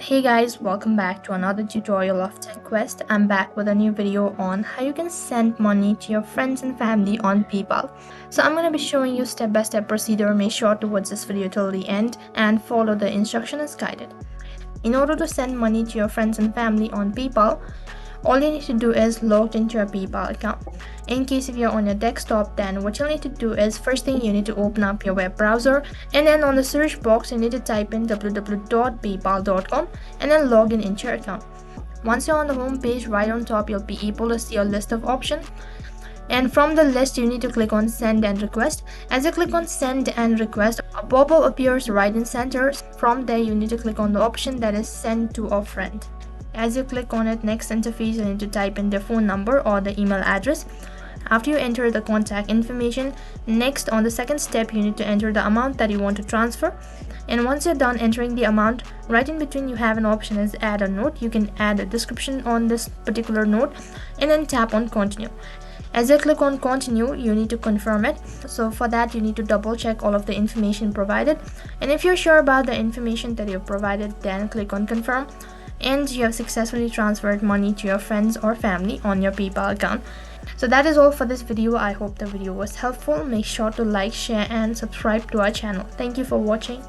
Hey guys, welcome back to another tutorial of TechQuest. I'm back with a new video on how you can send money to your friends and family on PayPal. So I'm going to be showing you step-by-step procedure. Make sure to watch this video till the end and follow the instruction as guided. In order to send money to your friends and family on PayPal, all you need to do is log into your PayPal account. In case if you're on your desktop, then what you'll need to do is first thing you need to open up your web browser, and then on the search box you need to type in www.paypal.com and then log in into your account. Once you're on the home page, right on top you'll be able to see a list of options, and from the list you need to click on send and request. As you click on send and request, a pop-up appears right in center. From there you need to click on the option that is send to a friend. As you click on it, next interface you need to type in their phone number or the email address. After you enter the contact information, next on the second step you need to enter the amount that you want to transfer. And once you're done entering the amount, right in between you have an option as add a note. You can add a description on this particular note and then tap on continue. As you click on continue, you need to confirm it. So for that you need to double check all of the information provided, and if you're sure about the information that you've provided, then click on confirm, and you have successfully transferred money to your friends or family on your PayPal account. So that is all for this video. I hope the video was helpful. Make sure to like, share and subscribe to our channel. Thank you for watching.